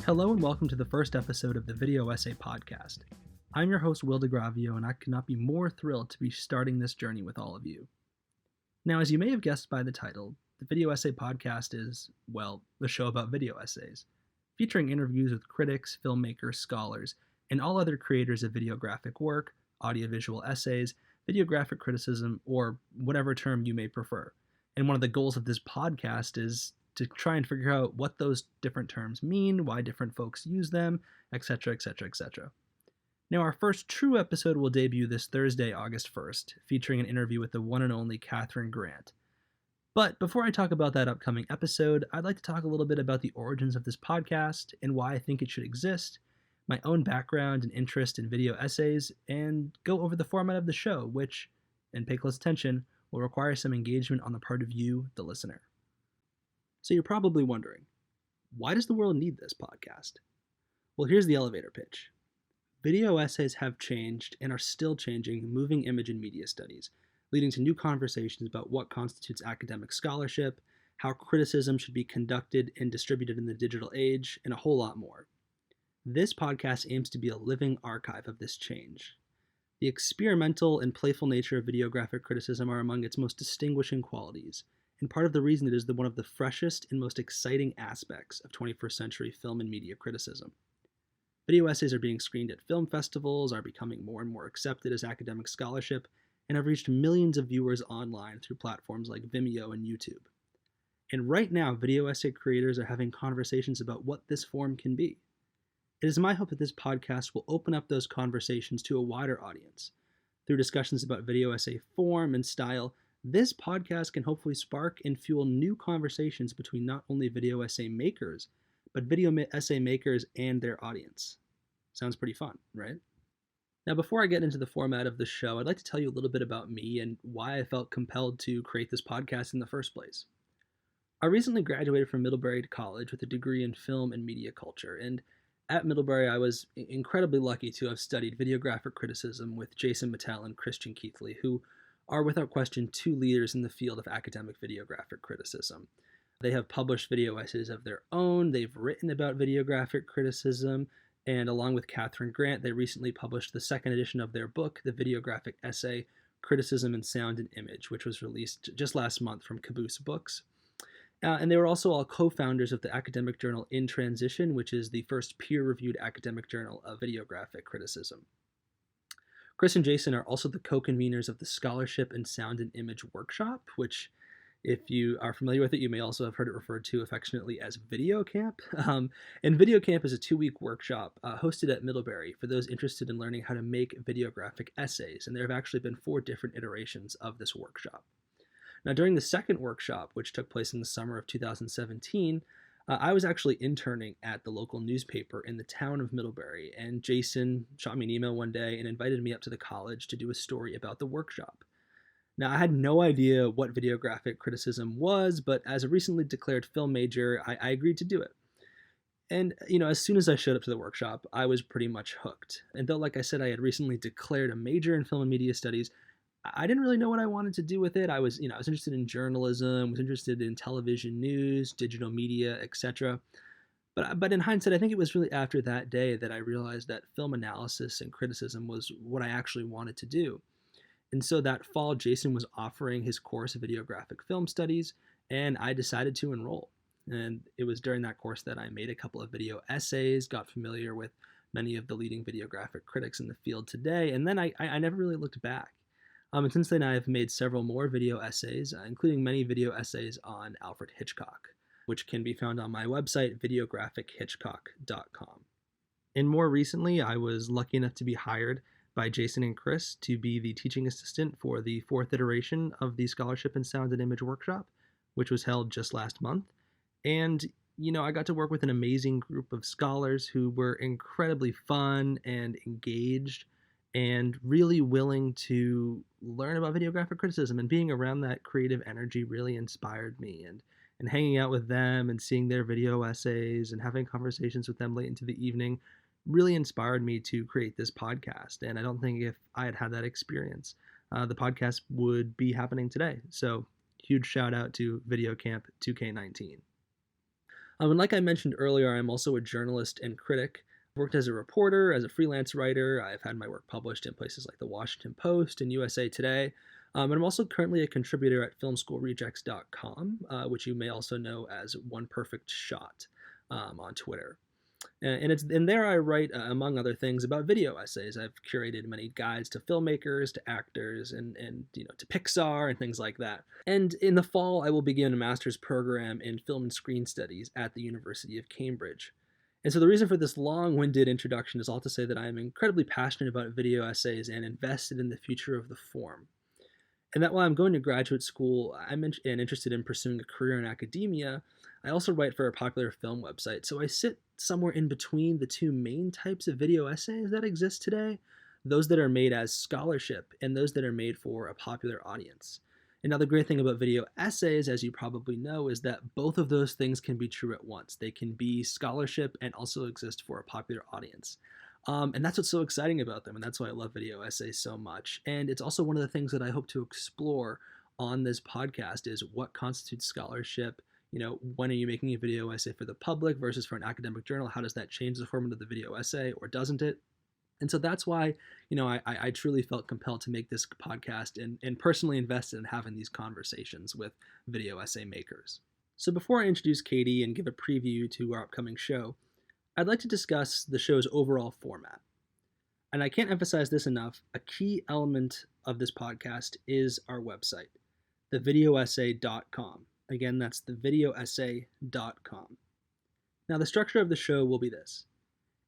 Hello and welcome to the first episode of the Video Essay Podcast. I'm your host, Will DiGravio, and I could not be more thrilled to be starting this journey with all of you. Now, as you may have guessed by the title, the Video Essay Podcast is, well, a show about video essays, featuring interviews with critics, filmmakers, scholars, and all other creators of videographic work, audiovisual essays, videographic criticism, or whatever term you may prefer. And one of the goals of this podcast is to try and figure out what those different terms mean, why different folks use them, etc., etc., etc. Now, our first true episode will debut this Thursday, August 1st, featuring an interview with the one and only Catherine Grant. But before I talk about that upcoming episode, I'd like to talk a little bit about the origins of this podcast and why I think it should exist, my own background and interest in video essays, and go over the format of the show, which, and pay close attention, will require some engagement on the part of you, the listener. So you're probably wondering, why does the world need this podcast? Well, here's the elevator pitch. Video essays have changed and are still changing moving image and media studies, leading to new conversations about what constitutes academic scholarship, how criticism should be conducted and distributed in the digital age, and a whole lot more. This podcast aims to be a living archive of this change. The experimental and playful nature of videographic criticism are among its most distinguishing qualities, and part of the reason it is one of the freshest and most exciting aspects of 21st century film and media criticism. Video essays are being screened at film festivals, are becoming more and more accepted as academic scholarship, and have reached millions of viewers online through platforms like Vimeo and YouTube. And right now, video essay creators are having conversations about what this form can be. It is my hope that this podcast will open up those conversations to a wider audience. Through discussions about video essay form and style, this podcast can hopefully spark and fuel new conversations between not only video essay makers, but video essay makers and their audience. Sounds pretty fun, right? Now, before I get into the format of the show, I'd like to tell you a little bit about me and why I felt compelled to create this podcast in the first place. I recently graduated from Middlebury College with a degree in film and media culture, and at Middlebury, I was incredibly lucky to have studied videographic criticism with Jason Mattel and Christian Keithley, who are without question two leaders in the field of academic videographic criticism. They have published video essays of their own, they've written about videographic criticism, and along with Catherine Grant, they recently published the second edition of their book, the videographic essay, Criticism in Sound and Image, which was released just last month from Caboose Books. And they were also all co-founders of the academic journal In Transition, which is the first peer-reviewed academic journal of videographic criticism. Chris and Jason are also the co-conveners of the Scholarship in Sound and Image Workshop, which, if you are familiar with it, you may also have heard it referred to affectionately as Video Camp. And Video Camp is a 2-week workshop hosted at Middlebury for those interested in learning how to make videographic essays, and there have actually been 4 different iterations of this workshop. Now, during the second workshop, which took place in the summer of 2017, I was actually interning at the local newspaper in the town of Middlebury, and Jason shot me an email one day and invited me up to the college to do a story about the workshop. Now, I had no idea what videographic criticism was, but as a recently declared film major, I agreed to do it. And, as soon as I showed up to the workshop, I was pretty much hooked. And though, like I said, I had recently declared a major in film and media studies, I didn't really know what I wanted to do with it. I was interested in journalism, was interested in television news, digital media, etc. But in hindsight, I think it was really after that day that I realized that film analysis and criticism was what I actually wanted to do. And so that fall, Jason was offering his course of videographic film studies, and I decided to enroll. And it was during that course that I made a couple of video essays, got familiar with many of the leading videographic critics in the field today, and then I never really looked back. And since then, I've made several more video essays, including many video essays on Alfred Hitchcock, which can be found on my website, videographichitchcock.com. And more recently, I was lucky enough to be hired by Jason and Chris to be the teaching assistant for the 4th iteration of the Scholarship in Sound and Image Workshop, which was held just last month. And, I got to work with an amazing group of scholars who were incredibly fun and engaged and really willing to learn about videographic criticism, and being around that creative energy really inspired me, and hanging out with them and seeing their video essays and having conversations with them late into the evening really inspired me to create this podcast. And I don't think if I had had that experience, the podcast would be happening today. So huge shout out to Video Camp 2K19. And like I mentioned earlier, I'm also a journalist and critic. I've worked as a reporter, as a freelance writer. I've had my work published in places like the Washington Post and USA Today. And I'm also currently a contributor at filmschoolrejects.com, which you may also know as One Perfect Shot on Twitter. And there I write, among other things, about video essays. I've curated many guides to filmmakers, to actors, and to Pixar and things like that. And in the fall, I will begin a master's program in film and screen studies at the University of Cambridge. And so the reason for this long-winded introduction is all to say that I am incredibly passionate about video essays and invested in the future of the form. And that while I'm going to graduate school, I'm interested in pursuing a career in academia, I also write for a popular film website. So I sit somewhere in between the two main types of video essays that exist today, those that are made as scholarship and those that are made for a popular audience. And now the great thing about video essays, as you probably know, is that both of those things can be true at once. They can be scholarship and also exist for a popular audience. And that's what's so exciting about them, and that's why I love video essays so much. And it's also one of the things that I hope to explore on this podcast is what constitutes scholarship. When are you making a video essay for the public versus for an academic journal? How does that change the format of the video essay, or doesn't it? And so that's why, I truly felt compelled to make this podcast and personally invested in having these conversations with video essay makers. So before I introduce Katie and give a preview to our upcoming show, I'd like to discuss the show's overall format. And I can't emphasize this enough, a key element of this podcast is our website, thevideoessay.com. Again, that's thevideoessay.com. Now, the structure of the show will be this.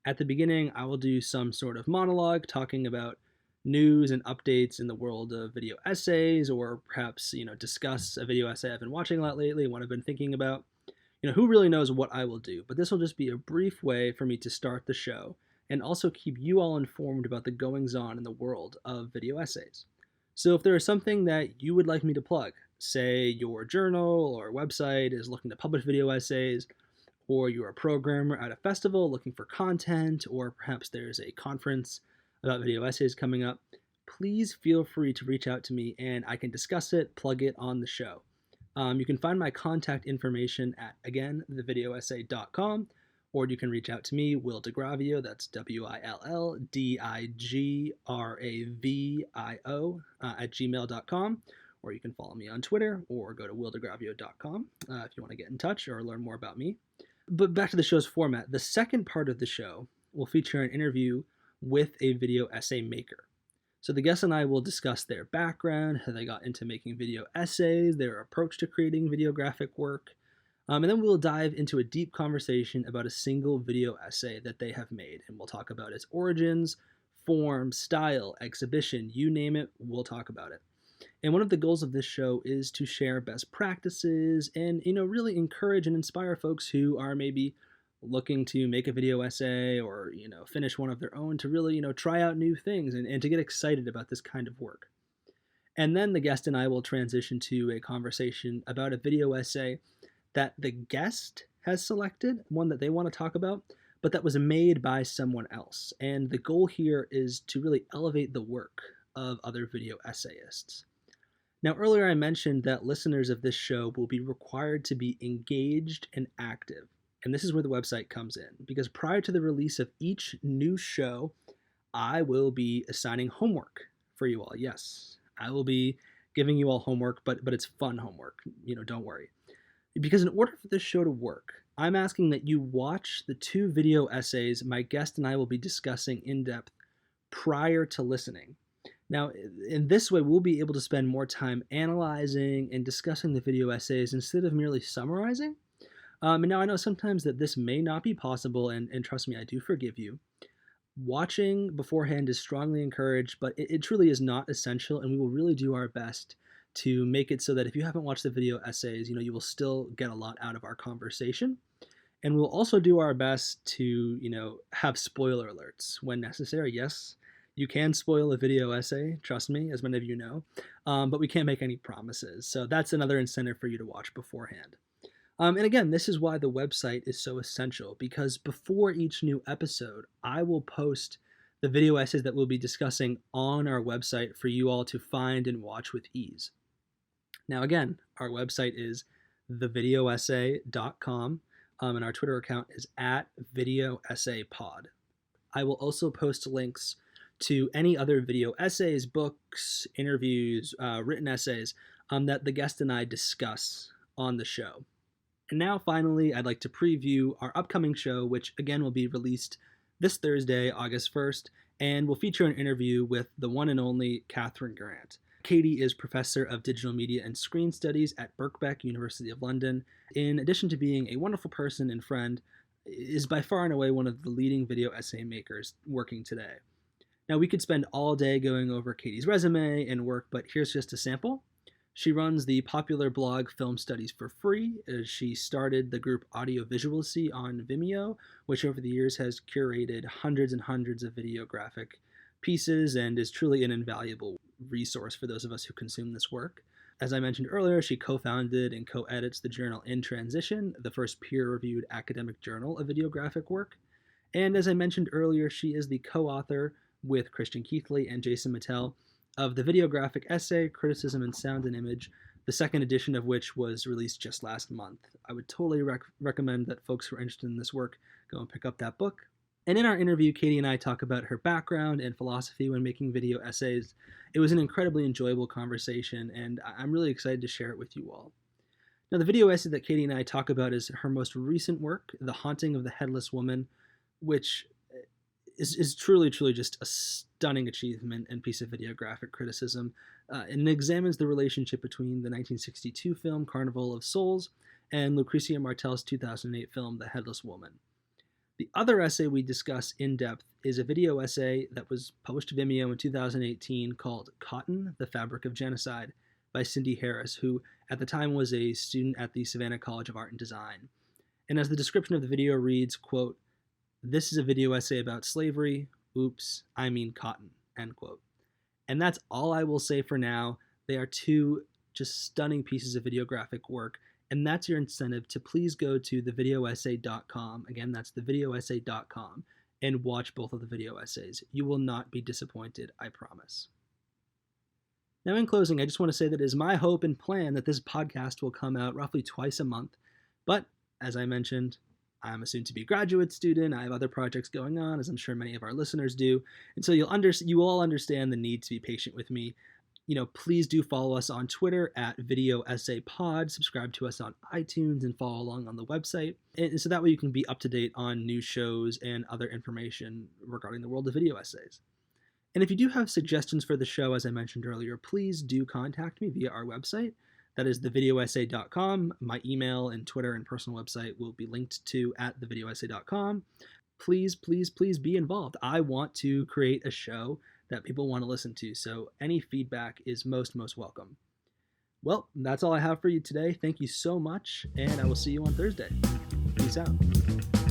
At the beginning, I will do some sort of monologue talking about news and updates in the world of video essays, or perhaps, discuss a video essay I've been watching a lot lately, what I've been thinking about. Who really knows what I will do, but this will just be a brief way for me to start the show and also keep you all informed about the goings-on in the world of video essays. So if there is something that you would like me to plug, say your journal or website is looking to publish video essays, or you're a programmer at a festival looking for content, or perhaps there's a conference about video essays coming up, please feel free to reach out to me and I can discuss it, plug it on the show. You can find my contact information at, again, thevideoessay.com, or you can reach out to me, Will DiGravio, that's WILLDIGRAVIO, at gmail.com, or you can follow me on Twitter, or go to willdigravio.com if you want to get in touch or learn more about me. But back to the show's format, the second part of the show will feature an interview with a video essay maker. So the guest and I will discuss their background, how they got into making video essays, their approach to creating videographic work, and then we'll dive into a deep conversation about a single video essay that they have made. And we'll talk about its origins, form, style, exhibition, you name it, we'll talk about it. And one of the goals of this show is to share best practices and, really encourage and inspire folks who are maybe looking to make a video essay or, finish one of their own to really, try out new things and to get excited about this kind of work. And then the guest and I will transition to a conversation about a video essay that the guest has selected, one that they want to talk about, but that was made by someone else. And the goal here is to really elevate the work of other video essayists. Now, earlier I mentioned that listeners of this show will be required to be engaged and active. And this is where the website comes in, because prior to the release of each new show, I will be assigning homework for you all. Yes, I will be giving you all homework, but it's fun homework. Don't worry. Because in order for this show to work, I'm asking that you watch the 2 video essays my guest and I will be discussing in depth prior to listening. Now, in this way, we'll be able to spend more time analyzing and discussing the video essays instead of merely summarizing. And now I know sometimes that this may not be possible, and trust me, I do forgive you. Watching beforehand is strongly encouraged, but it truly is not essential, and we will really do our best to make it so that if you haven't watched the video essays, you will still get a lot out of our conversation. And we'll also do our best to, have spoiler alerts when necessary. Yes, you can spoil a video essay, trust me, as many of you know, but we can't make any promises. So that's another incentive for you to watch beforehand. And again, this is why the website is so essential, because before each new episode, I will post the video essays that we'll be discussing on our website for you all to find and watch with ease. Now again, our website is thevideoessay.com. and our Twitter account is at Video Essay Pod. I will also post links to any other video essays, books, interviews, written essays that the guest and I discuss on the show. And now, finally, I'd like to preview our upcoming show, which again will be released this Thursday, August 1st, and will feature an interview with the one and only Catherine Grant. Katie is Professor of Digital Media and Screen Studies at Birkbeck, University of London. In addition to being a wonderful person and friend, is by far and away one of the leading video essay makers working today. Now, we could spend all day going over Katie's resume and work, but here's just a sample. She runs the popular blog Film Studies for Free. She started the group Audiovisualcy on Vimeo, which over the years has curated hundreds and hundreds of videographic pieces and is truly an invaluable resource for those of us who consume this work. As I mentioned earlier, she co-founded and co-edits the journal In Transition, the first peer-reviewed academic journal of videographic work. And as I mentioned earlier, she is the co-author with Christian Keithley and Jason Mattel of the videographic essay, Criticism in Sound and Image, the second edition of which was released just last month. I would totally recommend that folks who are interested in this work go and pick up that book. And in our interview, Katie and I talk about her background and philosophy when making video essays. It was an incredibly enjoyable conversation, and I'm really excited to share it with you all. Now, the video essay that Katie and I talk about is her most recent work, The Haunting of the Headless Woman, which is truly just a stunning achievement and piece of videographic criticism, and examines the relationship between the 1962 film Carnival of Souls and Lucrecia Martel's 2008 film The Headless Woman. The other essay we discuss in depth is a video essay that was published to Vimeo in 2018 called Cotton, the Fabric of Genocide by Cindy Harris, who at the time was a student at the Savannah College of Art and Design. And as the description of the video reads, quote, "This is a video essay about slavery. Oops, I mean cotton," end quote. And that's all I will say for now. They are two just stunning pieces of videographic work, and that's your incentive to please go to thevideoessay.com. Again, that's thevideoessay.com, and watch both of the video essays. You will not be disappointed, I promise. Now, in closing, I just want to say that it is my hope and plan that this podcast will come out roughly twice a month. But, as I mentioned, I'm a soon-to-be graduate student. I have other projects going on, as I'm sure many of our listeners do. And so you all understand the need to be patient with me. Please do follow us on Twitter at Video Essay Pod, subscribe to us on iTunes, and follow along on the website. And so that way you can be up to date on new shows and other information regarding the world of video essays. And if you do have suggestions for the show, as I mentioned earlier, please do contact me via our website. That is thevideoessay.com. My email and Twitter and personal website will be linked to at thevideoessay.com. Please be involved. I want to create a show that people want to listen to, so any feedback is most welcome. Well, that's all I have for you today. Thank you so much, and I will see you on Thursday. Peace out.